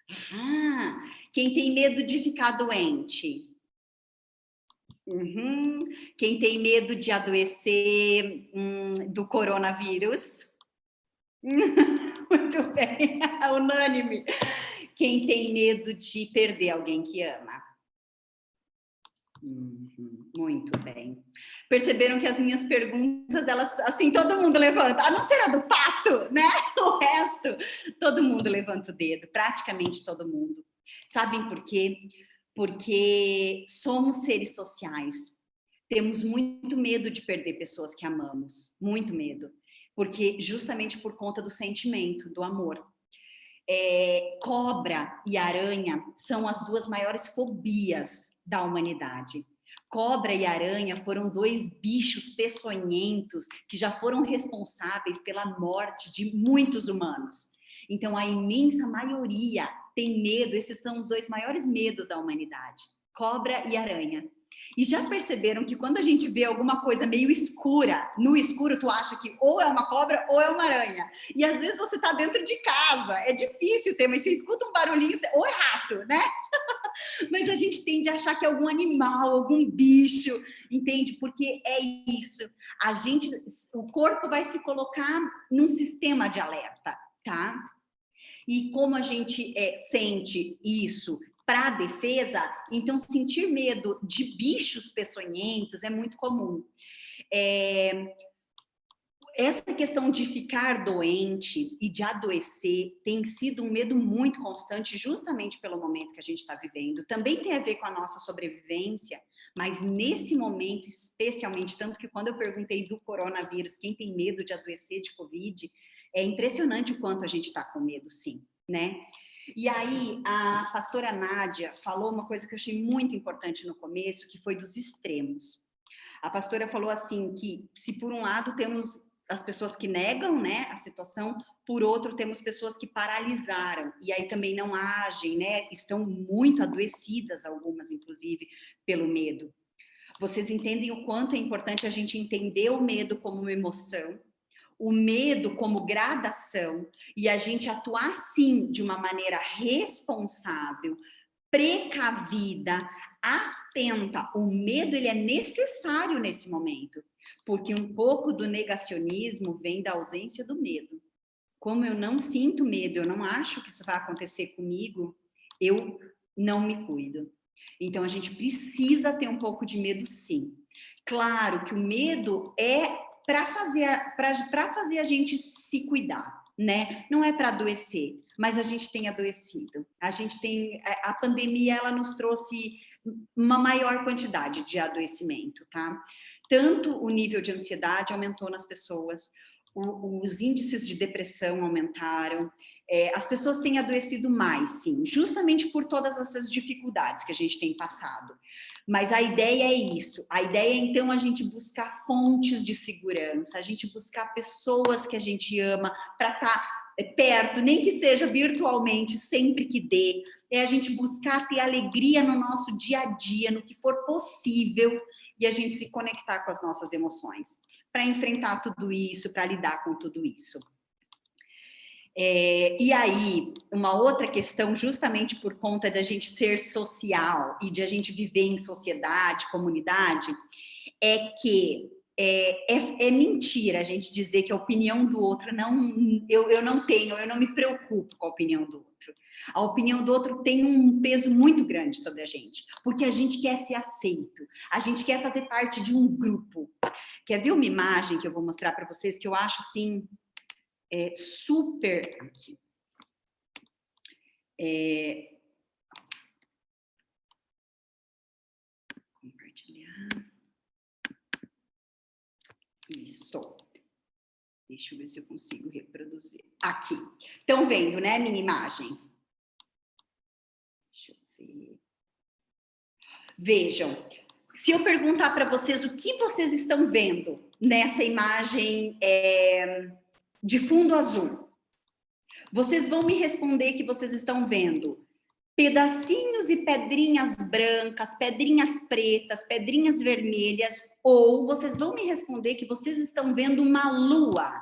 Aham. Quem tem medo de ficar doente? Uhum. Quem tem medo de adoecer do coronavírus? Muito bem, unânime. Quem tem medo de perder alguém que ama? Muito bem. Perceberam que as minhas perguntas, elas, assim, todo mundo levanta, a não ser a do pato, né? O resto, todo mundo levanta o dedo, praticamente todo mundo. Sabem por quê? Porque somos seres sociais. Temos muito medo de perder pessoas que amamos, muito medo. Porque justamente por conta do sentimento, do amor. Cobra e aranha são as duas maiores fobias da humanidade. Cobra e aranha foram dois bichos peçonhentos que já foram responsáveis pela morte de muitos humanos. Então, a imensa maioria tem medo, esses são os dois maiores medos da humanidade, cobra e aranha. E já perceberam que quando a gente vê alguma coisa meio escura, no escuro tu acha que ou é uma cobra ou é uma aranha. E às vezes você tá dentro de casa, é difícil ter, mas você escuta um barulhinho, ou é rato, né? Mas a gente tende a achar que é algum animal, algum bicho, entende? Porque é isso. O corpo vai se colocar num sistema de alerta, tá? E como a gente sente isso para a defesa, então sentir medo de bichos peçonhentos é muito comum. Essa questão de ficar doente e de adoecer tem sido um medo muito constante, justamente pelo momento que a gente está vivendo. Também tem a ver com a nossa sobrevivência, mas nesse momento, especialmente, tanto que quando eu perguntei do coronavírus, quem tem medo de adoecer de Covid, é impressionante o quanto a gente está com medo, sim, né? E aí, a pastora Nádia falou uma coisa que eu achei muito importante no começo, que foi dos extremos. A pastora falou assim, que se por um lado temos as pessoas que negam, né, a situação, por outro temos pessoas que paralisaram, e aí também não agem, né, estão muito adoecidas, algumas inclusive, pelo medo. Vocês entendem o quanto é importante a gente entender o medo como uma emoção, o medo como gradação, e a gente atuar, sim, de uma maneira responsável, precavida, atenta. O medo, ele é necessário nesse momento, porque um pouco do negacionismo vem da ausência do medo. Como eu não sinto medo, eu não acho que isso vai acontecer comigo, eu não me cuido. Então, a gente precisa ter um pouco de medo, sim. Claro que o medo é para fazer a gente se cuidar, né? Não é para adoecer, mas a gente tem adoecido. A pandemia, ela nos trouxe uma maior quantidade de adoecimento, tá? Tanto o nível de ansiedade aumentou nas pessoas, os índices de depressão aumentaram, as pessoas têm adoecido mais, sim, justamente por todas essas dificuldades que a gente tem passado. Mas a ideia é isso, a ideia é então a gente buscar fontes de segurança, a gente buscar pessoas que a gente ama para estar perto, nem que seja virtualmente, sempre que dê, é a gente buscar ter alegria no nosso dia a dia, no que for possível, e a gente se conectar com as nossas emoções, para enfrentar tudo isso, para lidar com tudo isso. E aí, uma outra questão, justamente por conta da gente ser social e de a gente viver em sociedade, comunidade, é que é mentira a gente dizer que a opinião do outro eu não me preocupo com a opinião do outro. A opinião do outro tem um peso muito grande sobre a gente, porque a gente quer ser aceito, a gente quer fazer parte de um grupo. Quer ver uma imagem que eu vou mostrar para vocês que eu acho assim super aqui. Compartilhar. Isso. Deixa eu ver se eu consigo reproduzir. Aqui. Estão vendo, né, minha imagem? Deixa eu ver. Vejam. Se eu perguntar para vocês o que vocês estão vendo nessa imagem de fundo azul, vocês vão me responder que vocês estão vendo pedacinhos e pedrinhas brancas, pedrinhas pretas, pedrinhas vermelhas, ou vocês vão me responder que vocês estão vendo uma lua.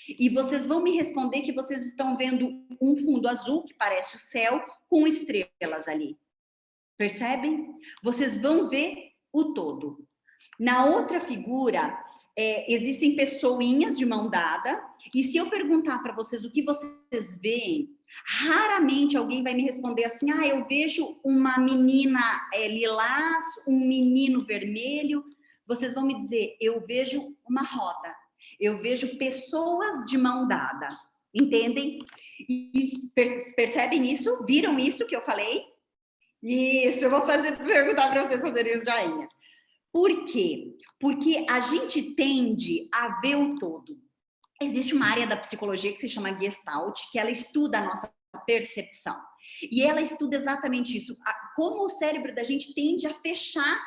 E vocês vão me responder que vocês estão vendo um fundo azul, que parece o céu, com estrelas ali. Percebem? Vocês vão ver o todo. Na outra figura, existem pessoinhas de mão dada, e se eu perguntar para vocês o que vocês veem, raramente alguém vai me responder assim, eu vejo uma menina lilás, um menino vermelho. Vocês vão me dizer, eu vejo uma roda, eu vejo pessoas de mão dada, entendem? E percebem isso? Viram isso que eu falei? Isso, eu vou perguntar para vocês fazerem os joinhas. Por quê? Porque a gente tende a ver o todo. Existe uma área da psicologia que se chama Gestalt, que ela estuda a nossa percepção. E ela estuda exatamente isso, como o cérebro da gente tende a fechar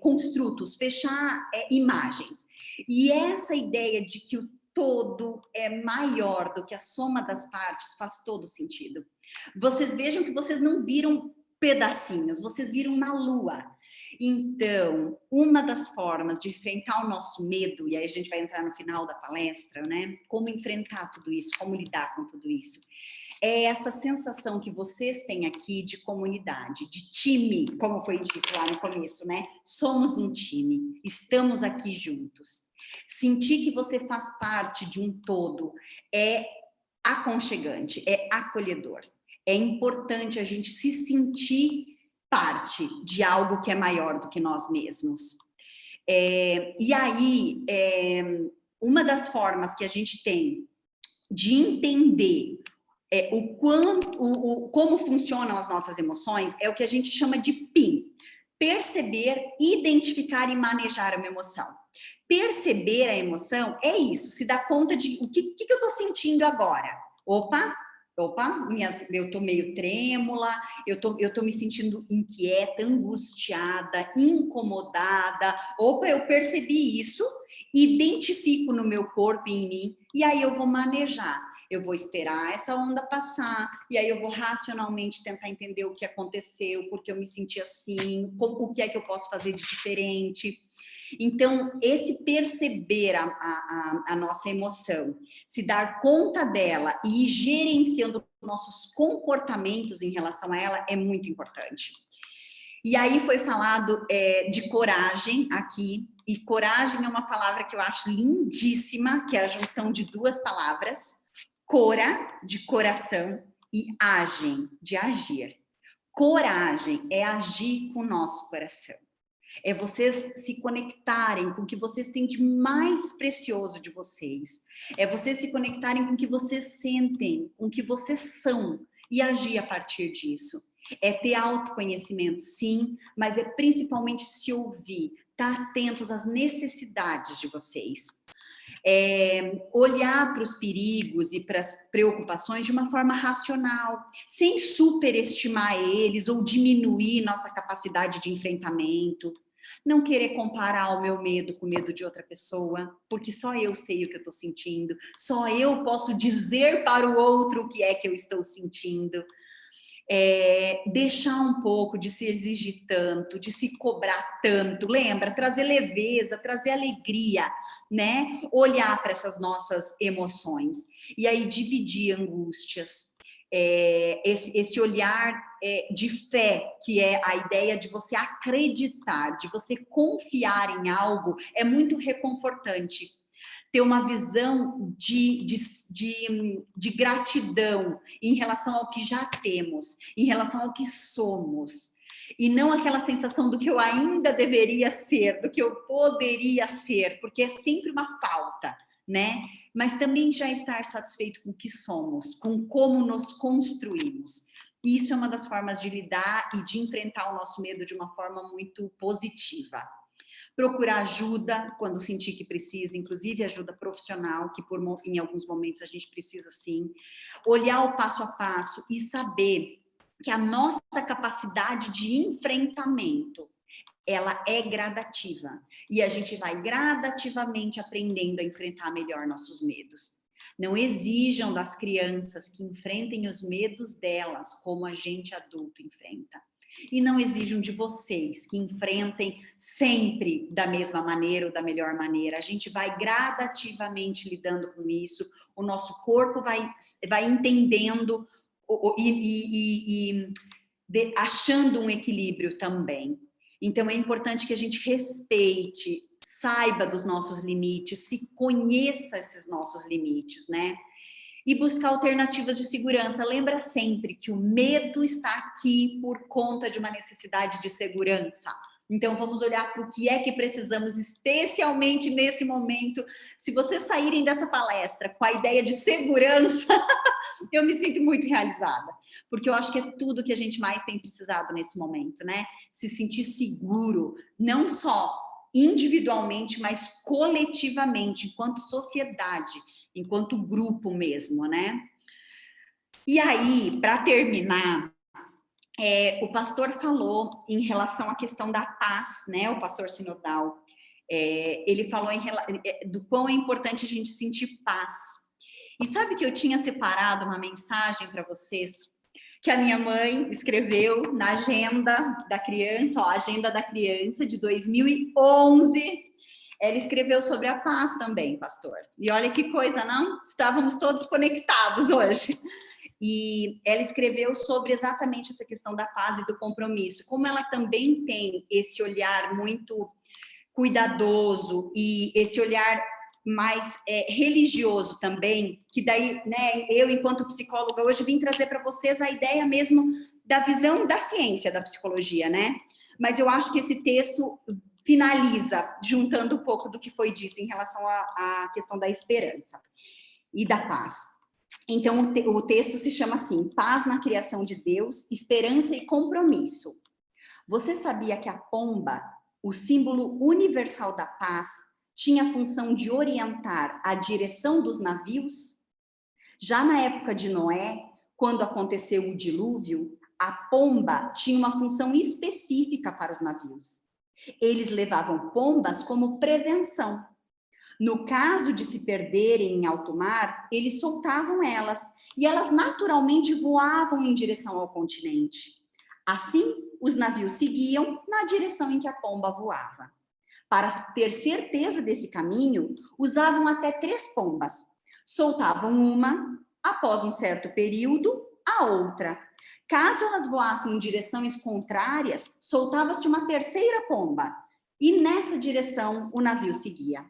construtos, fechar imagens. E essa ideia de que o todo é maior do que a soma das partes faz todo sentido. Vocês vejam que vocês não viram pedacinhos, vocês viram uma lua. Então, uma das formas de enfrentar o nosso medo, e aí a gente vai entrar no final da palestra, né? Como enfrentar tudo isso, como lidar com tudo isso, é essa sensação que vocês têm aqui de comunidade, de time, como foi dito lá no começo, né? Somos um time, estamos aqui juntos. Sentir que você faz parte de um todo é aconchegante, é acolhedor. É importante a gente se sentir parte de algo que é maior do que nós mesmos. E aí, uma das formas que a gente tem de entender como funcionam as nossas emoções é o que a gente chama de PIM. Perceber, identificar e manejar uma emoção. Perceber a emoção é isso, se dar conta de o que eu estou sentindo agora. Opa, eu tô meio trêmula, eu tô me sentindo inquieta, angustiada, incomodada. Opa, eu percebi isso, identifico no meu corpo e em mim, e aí eu vou manejar. eu vou esperar essa onda passar, e aí eu vou racionalmente tentar entender o que aconteceu, porque eu me senti assim, o que é que eu posso fazer de diferente. Então, esse perceber a nossa emoção, se dar conta dela e ir gerenciando nossos comportamentos em relação a ela é muito importante. E aí foi falado de coragem aqui, e coragem é uma palavra que eu acho lindíssima, que é a junção de duas palavras, cora, de coração, e agem, de agir. Coragem é agir com o nosso coração. É vocês se conectarem com o que vocês têm de mais precioso de vocês. É vocês se conectarem com o que vocês sentem, com o que vocês são, e agir a partir disso. É ter autoconhecimento, sim, mas é principalmente se ouvir, estar atentos às necessidades de vocês. Olhar para os perigos e para as preocupações de uma forma racional, sem superestimar eles ou diminuir nossa capacidade de enfrentamento. Não querer comparar o meu medo com o medo de outra pessoa, porque só eu sei o que eu estou sentindo, só eu posso dizer para o outro o que é que eu estou sentindo. Deixar um pouco de se exigir tanto, de se cobrar tanto, lembra? Trazer leveza, trazer alegria, né? Olhar para essas nossas emoções e aí dividir angústias. Esse olhar de fé, que é a ideia de você acreditar, de você confiar em algo, é muito reconfortante. Ter uma visão de gratidão em relação ao que já temos, em relação ao que somos, e não aquela sensação do que eu ainda deveria ser, do que eu poderia ser, porque é sempre uma falta, né? Mas também já estar satisfeito com o que somos, com como nos construímos. E isso é uma das formas de lidar e de enfrentar o nosso medo de uma forma muito positiva. Procurar ajuda quando sentir que precisa, inclusive ajuda profissional, que em alguns momentos a gente precisa sim. Olhar o passo a passo e saber que a nossa capacidade de enfrentamento, ela é gradativa. E a gente vai gradativamente aprendendo a enfrentar melhor nossos medos. Não exijam das crianças que enfrentem os medos delas como a gente adulto enfrenta. E não exijam de vocês que enfrentem sempre da mesma maneira ou da melhor maneira. A gente vai gradativamente lidando com isso, o nosso corpo vai entendendo e achando um equilíbrio também. Então, é importante que a gente respeite, saiba dos nossos limites, se conheça esses nossos limites, né? E buscar alternativas de segurança. Lembra sempre que o medo está aqui por conta de uma necessidade de segurança. Então, vamos olhar para o que é que precisamos, especialmente nesse momento. Se vocês saírem dessa palestra com a ideia de segurança, eu me sinto muito realizada. Porque eu acho que é tudo que a gente mais tem precisado nesse momento, né? Se sentir seguro, não só individualmente, mas coletivamente, enquanto sociedade, enquanto grupo mesmo, né? E aí, para terminar, o pastor falou em relação à questão da paz, né? O pastor sinodal, ele falou do quão é importante a gente sentir paz. E sabe que eu tinha separado uma mensagem para vocês que a minha mãe escreveu na agenda da criança, a agenda da criança de 2011. Ela escreveu sobre a paz também, pastor. E olha que coisa, não? Estávamos todos conectados hoje. E ela escreveu sobre exatamente essa questão da paz e do compromisso. Como ela também tem esse olhar muito cuidadoso e esse olhar mais religioso também, que daí, né, eu, enquanto psicóloga, hoje vim trazer para vocês a ideia mesmo da visão da ciência da psicologia, né? Mas eu acho que esse texto finaliza, juntando um pouco do que foi dito em relação à questão da esperança e da paz. Então, o texto se chama assim: Paz na criação de Deus, esperança e compromisso. Você sabia que a pomba, o símbolo universal da paz, tinha a função de orientar a direção dos navios? Já na época de Noé, quando aconteceu o dilúvio, a pomba tinha uma função específica para os navios. Eles levavam pombas como prevenção. No caso de se perderem em alto mar, eles soltavam elas e elas naturalmente voavam em direção ao continente. Assim, os navios seguiam na direção em que a pomba voava. Para ter certeza desse caminho, usavam até 3 pombas. Soltavam uma, após um certo período, a outra. Caso elas voassem em direções contrárias, soltava-se uma terceira pomba. E nessa direção o navio seguia.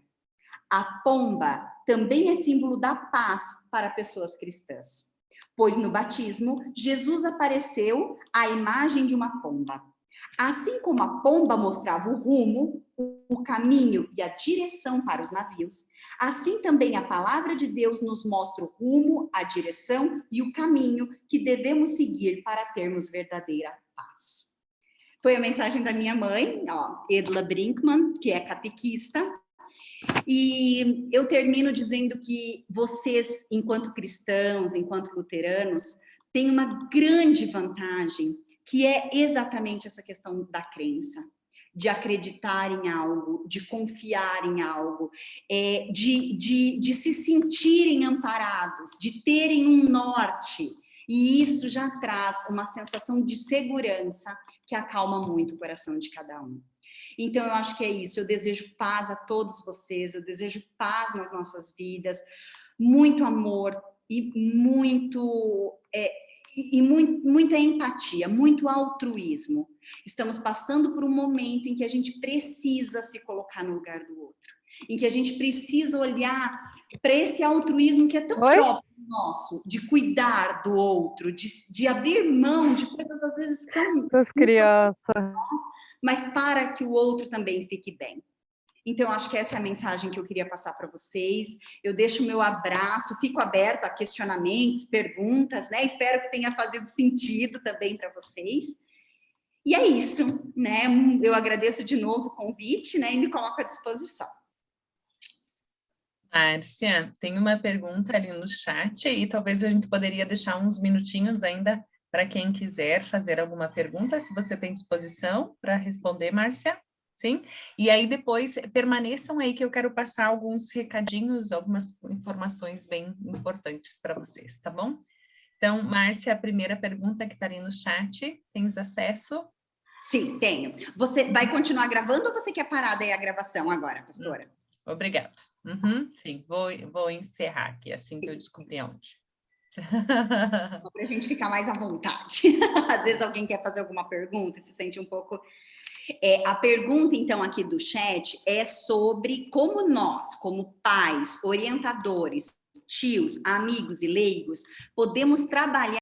A pomba também é símbolo da paz para pessoas cristãs, pois no batismo, Jesus apareceu à imagem de uma pomba. Assim como a pomba mostrava o rumo, o caminho e a direção para os navios, assim também a palavra de Deus nos mostra o rumo, a direção e o caminho que devemos seguir para termos verdadeira paz. Foi a mensagem da minha mãe, Edla Brinkman, que é catequista. E eu termino dizendo que vocês, enquanto cristãos, enquanto luteranos, têm uma grande vantagem, que é exatamente essa questão da crença, de acreditar em algo, de confiar em algo, de se sentirem amparados, de terem um norte. E isso já traz uma sensação de segurança que acalma muito o coração de cada um. Então, eu acho que é isso. Eu desejo paz a todos vocês, eu desejo paz nas nossas vidas, muito amor e muita empatia, muito altruísmo. Estamos passando por um momento em que a gente precisa se colocar no lugar do outro, em que a gente precisa olhar para esse altruísmo que é tão próprio nosso, de cuidar do outro, de abrir mão de coisas às vezes que são... Essas crianças... mas para que o outro também fique bem. Então, acho que essa é a mensagem que eu queria passar para vocês. Eu deixo o meu abraço, fico aberta a questionamentos, perguntas, né? Espero que tenha fazido sentido também para vocês. E é isso, né? Eu agradeço de novo o convite, né? E me coloco à disposição. Márcia, tem uma pergunta ali no chat e talvez a gente poderia deixar uns minutinhos ainda para quem quiser fazer alguma pergunta, se você tem disposição para responder, Márcia. Sim? E aí depois permaneçam aí que eu quero passar alguns recadinhos, algumas informações bem importantes para vocês, tá bom? Então, Márcia, a primeira pergunta que está ali no chat, tens acesso? Sim, tenho. Você vai continuar gravando ou você quer parar daí a gravação agora, pastora? Obrigada. Sim, vou encerrar aqui, assim que eu descobrir onde. Só para a gente ficar mais à vontade. Às vezes alguém quer fazer alguma pergunta e se sente um pouco... a pergunta, então, aqui do chat é sobre como nós, como pais, orientadores, tios, amigos e leigos, podemos trabalhar